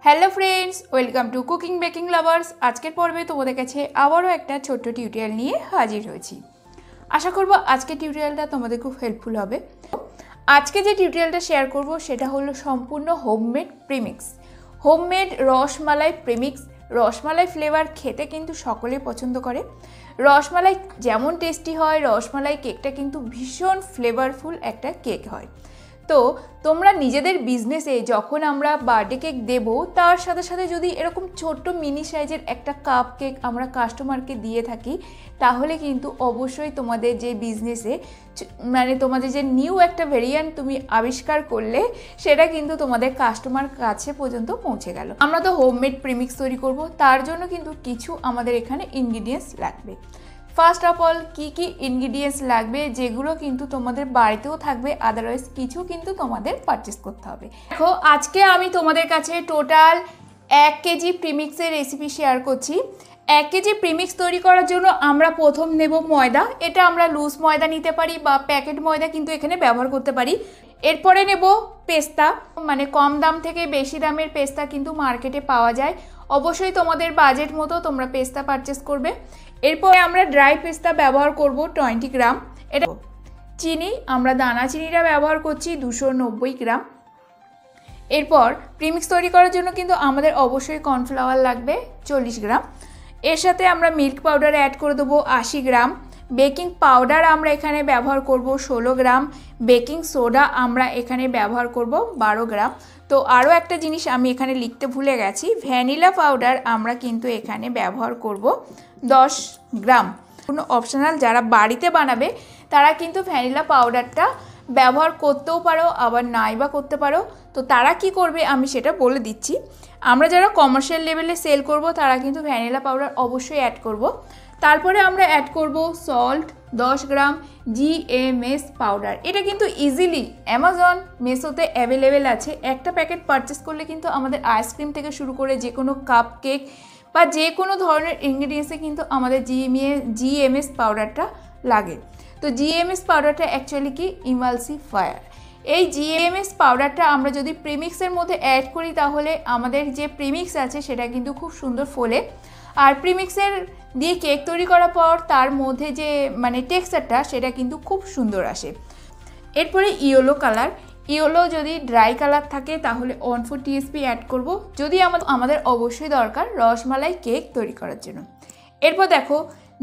Hello friends, welcome to cooking baking lovers. আজকের পর্বে তোমাদের কাছে আবারও একটা ছোট্ট টিউটোরিয়াল নিয়ে হাজির হয়েছি। আশা করব আজকের টিউটোরিয়ালটা তোমাদের খুব হেল্পফুল হবে। আজকে যে টিউটোরিয়ালটা শেয়ার করব সেটা হলো সম্পূর্ণ homemade premix. Homemade rasmalai premix. Rasmalai flavour খেতে কিন্তু সকলেই পছন্দ করে। রসমালাই যেমন টেস্টি হয়, রসমালাই কেকটা কিন্তু ভীষণ ফ্লেভারফুল একটা কেক হয়। তো তোমরা নিজেদের বিজনেসে যখন আমরা বার্থডে কেক দেব, তার সাথে সাথে যদি এরকম ছোট্ট মিনি সাইজের একটা কাপ কেক আমরা কাস্টমারকে দিয়ে থাকি, তাহলে কিন্তু অবশ্যই তোমাদের যে বিজনেসে তোমাদের যে নিউ একটা ভেরিয়েন্ট তুমি আবিষ্কার করলে, সেটা কিন্তু তোমাদের কাস্টমার কাছে পর্যন্ত পৌঁছে গেল। আমরা তো হোমমেড প্রিমিক্স তৈরি করব, তার জন্য কিন্তু কিছু আমাদের এখানে ইনগ্রিডিয়েন্টস লাগবে। ফার্স্ট অফ অল কি ইনগ্রিডিয়েন্টস লাগবে, যেগুলো কিন্তু তোমাদের বাড়িতেও থাকবে, আদারওয়াইজ কিছু কিন্তু তোমাদের পারচেস করতে হবে। দেখো, আজকে আমি তোমাদের কাছে টোটাল 1 কেজি প্রিমিক্সের রেসিপি শেয়ার করছি। 1 কেজি প্রিমিক্স তৈরি করার জন্য আমরা প্রথম নেব ময়দা। এটা আমরা লুজ ময়দা নিতে পারি বা প্যাকেট ময়দা কিন্তু এখানে ব্যবহার করতে পারি। এরপরে নেব পেস্তা, কম দাম থেকে বেশি দামের পেস্তা কিন্তু মার্কেটে পাওয়া যায়। অবশ্যই তোমাদের বাজেট মতো তোমরা পেস্তা পারচেস করবে। এরপরে আমরা ড্রাই পেস্তা ব্যবহার করব 20 গ্রাম। এটা চিনি, আমরা দানা চিনিটা ব্যবহার করছি 290 গ্রাম। এরপর প্রিমিক্স তৈরি করার জন্য কিন্তু আমাদের অবশ্যই কর্নফ্লাওয়ার লাগবে 40 গ্রাম। এর সাথে আমরা মিল্ক পাউডার অ্যাড করে দেবো 80 গ্রাম। বেকিং পাউডার আমরা এখানে ব্যবহার করব 16 গ্রাম। বেকিং সোডা আমরা এখানে ব্যবহার করব 12 গ্রাম। তো আরও একটা জিনিস আমি এখানে লিখতে ভুলে গেছি, ভ্যানিলা পাউডার আমরা কিন্তু এখানে ব্যবহার করব 10 গ্রাম। কোনো অপশনাল, যারা বাড়িতে বানাবে তারা কিন্তু ভ্যানিলা পাউডারটা ব্যবহার করতেও পারো, আবার নাই বা করতে পারো। তো তারা কি করবে আমি সেটা বলে দিচ্ছি। আমরা যারা কমার্শিয়াল লেভেলে সেল করব তারা কিন্তু ভ্যানিলা পাউডার অবশ্যই অ্যাড করব। তারপরে আমরা অ্যাড করব সল্ট 10 গ্রাম, জিএমএস পাউডার। এটা কিন্তু ইজিলি অ্যামাজন মেসোতে অ্যাভেলেবেল আছে। একটা প্যাকেট পারচেস করলে কিন্তু আমাদের আইসক্রিম থেকে শুরু করে যে কোনো কাপ কেক বা যে কোনো ধরনের ইনগ্রিডিয়েন্টসে কিন্তু আমাদের জিএমএস পাউডারটা লাগে। তো জিএমএস পাউডারটা অ্যাকচুয়ালি কি ইমালসিফায়ার। এই জিএমএস পাউডারটা আমরা যদি প্রিমিক্সের মধ্যে অ্যাড করি, তাহলে আমাদের যে প্রিমিক্স আছে সেটা কিন্তু খুব সুন্দর ফোলে। আর প্রিমিক্সের দিয়ে কেক তৈরি করার পর তার মধ্যে যে টেক্সচারটা সেটা কিন্তু খুব সুন্দর আসে। এরপরে ইয়েলো কালার। ইয়েলো যদি ড্রাই কালার থাকে তাহলে 1/4 টিএসপি অ্যাড করব, যদি আমাদের অবশ্যই দরকার রসমালাই কেক তৈরি করার জন্য। এরপর দেখো,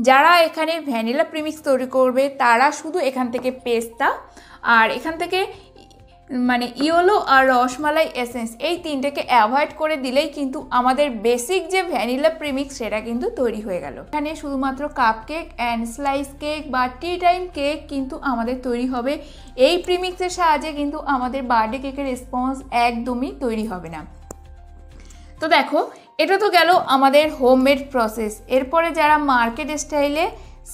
যারা এখানে ভ্যানিলা প্রিমিক্স তৈরি করবে তারা শুধু এখান থেকে পেস্তা আর এখান থেকে ইয়েলো আর রসমালাই এসেন্স, এই তিনটাকে অ্যাভয়েড করে দিলেই কিন্তু আমাদের বেসিক যে ভ্যানিলা প্রিমিক্স সেটা কিন্তু তৈরি হয়ে গেল। এখানে শুধুমাত্র cup cake and slice cake বা টি টাইম কেক কিন্তু আমাদের তৈরি হবে। এই প্রিমিক্সের সাহায্যে কিন্তু আমাদের বার্থডে কেকের রেসপন্স একদমই তৈরি হবে না। তো দেখো, এটা তো গেল আমাদের হোমমেড প্রসেস। এরপরে যারা মার্কেট স্টাইলে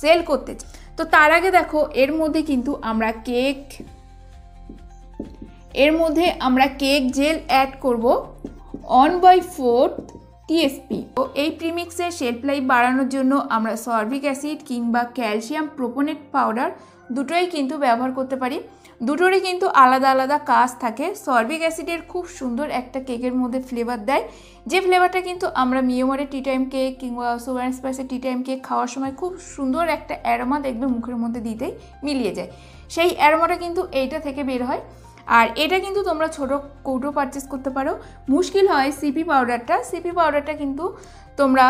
সেল করতে চায়, তো তার আগে দেখো এর মধ্যে কিন্তু আমরা কেক জেল অ্যাড করব 1/4 টিএসপি। তো এই প্রিমিক্সের শেলফ লাইফ বাড়ানোর জন্য আমরা সরবিক অ্যাসিড কিংবা ক্যালসিয়াম প্রোপোনেট পাউডার দুটোই কিন্তু ব্যবহার করতে পারি। দুটোরই কিন্তু আলাদা আলাদা কাজ থাকে। সরবিক অ্যাসিডের খুব সুন্দর একটা কেকের মধ্যে ফ্লেভার দেয়, যে ফ্লেভারটা কিন্তু আমরা মিয়োমারের টি টাইম কেক কিংবা সুগার অ্যান্ড স্পাইসের টি টাইম কেক খাওয়ার সময় খুব সুন্দর একটা অ্যারোমা দেখবে মুখের মধ্যে দিতেই মিলিয়ে যায়। সেই অ্যারোমাটা কিন্তু এইটা থেকে বের হয়। আর এটা কিন্তু তোমরা ছোটো কৌটো পারচেস করতে পারো। মুশকিল হয় সিপি পাউডারটা কিন্তু তোমরা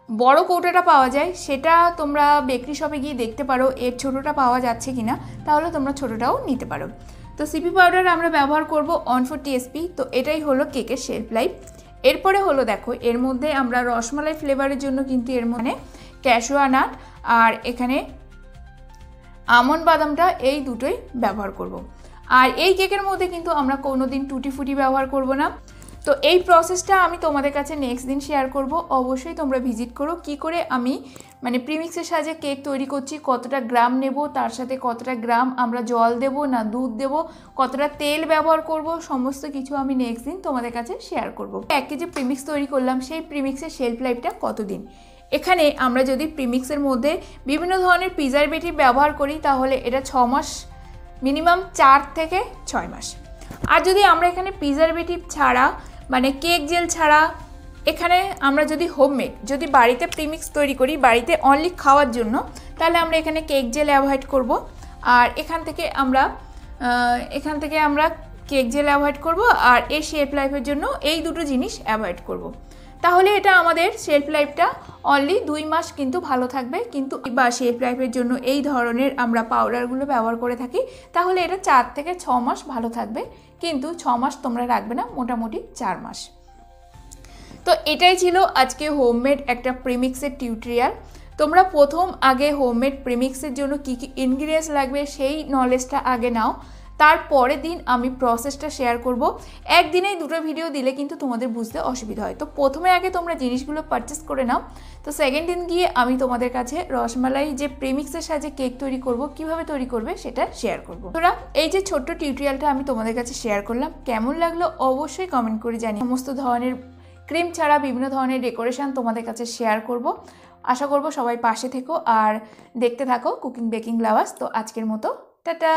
বড় কৌটোটা পাওয়া যায়, সেটা তোমরা বেকারি শপে গিয়ে দেখতে পারো এর ছোটোটা পাওয়া যাচ্ছে কিনা, তাহলে তোমরা ছোটোটাও নিতে পারো। তো সিপি পাউডার আমরা ব্যবহার করব 1/4 টিএসপি। তো এটাই হলো কেকের শেলফ লাইফ। এরপরে হলো দেখো, এর মধ্যে আমরা রসমালাই ফ্লেভারের জন্য কিন্তু এর মধ্যে ক্যাশুয়া নাট আর এখানে আমন্ড বাদামটা, এই দুটোই ব্যবহার করব। আর এই কেকের মধ্যে কিন্তু আমরা কোনোদিন টুটি ফুটি ব্যবহার করব না। তো এই প্রসেসটা আমি তোমাদের কাছে নেক্সট দিন শেয়ার করব। অবশ্যই তোমরা ভিজিট করো কি করে আমি প্রিমিক্সের সাহায্যে কেক তৈরি করছি, কতটা গ্রাম নেব, তার সাথে কতটা গ্রাম আমরা জল দেব না দুধ দেব, কতটা তেল ব্যবহার করব, সমস্ত কিছু আমি নেক্সট দিন তোমাদের কাছে শেয়ার করব। 1 কেজি প্রিমিক্স তৈরি করলাম, সেই প্রিমিক্সের শেলফ লাইফটা কতদিন। এখানে আমরা যদি প্রিমিক্সের মধ্যে বিভিন্ন ধরনের প্রিজারভেটিভ ব্যবহার করি, তাহলে এটা 6 মাস, মিনিমাম 4 থেকে 6 মাস। আর যদি আমরা এখানে প্রিজারভেটিভ ছাড়া মানে কেক জেল ছাড়া এখানে আমরা যদি হোমমেড যদি বাড়িতে প্রিমিক্স তৈরি করি বাড়িতে অনলি খাওয়ার জন্য, তাহলে আমরা এখানে কেক জেল অ্যাভয়েড করব। আর এখান থেকে আমরা কেক জেল অ্যাভয়েড করব আর এই শেলফ লাইফের জন্য এই দুটো জিনিস অ্যাভয়েড করব। তাহলে এটা আমাদের শেলফ লাইফটা অনলি 2 মাস কিন্তু ভালো থাকবে। কিন্তু বা শেলফ লাইফের জন্য এই ধরনের আমরা পাউডারগুলো ব্যবহার করে থাকি, তাহলে এটা 4 থেকে 6 মাস ভালো থাকবে। কিন্তু 6 মাস তোমরা রাখবে না, মোটামুটি 4 মাস। তো এটাই ছিল আজকে হোমমেড একটা প্রিমিক্সের টিউটোরিয়াল। তোমরা আগে হোমমেড প্রিমিক্সের জন্য কী কী ইনগ্রিডিয়েন্টস লাগবে সেই নলেজটা আগে নাও, তারপরের দিন আমি প্রসেসটা শেয়ার করব। একদিনেই দুটো ভিডিও দিলে কিন্তু তোমাদের বুঝতে অসুবিধা হয়। তো প্রথমে আগে তোমরা জিনিসগুলো পারচেস করে নাও, তো সেকেন্ড দিন গিয়ে আমি তোমাদের কাছে রসমালাই যে প্রিমিক্সের সাহায্যে কেক তৈরি করব কিভাবে তৈরি করবে সেটা শেয়ার করব। তোরা এই যে ছোট্ট টিউটোরিয়ালটা আমি তোমাদের কাছে শেয়ার করলাম, কেমন লাগলো অবশ্যই কমেন্ট করে জানিও। সমস্ত ধরনের ক্রিম ছাড়া বিভিন্ন ধরনের ডেকোরেশন তোমাদের কাছে শেয়ার করব। আশা করব সবাই পাশে থেকো আর দেখতে থাকো কুকিং বেকিং লাভার্স। তো আজকের মতো টাটা।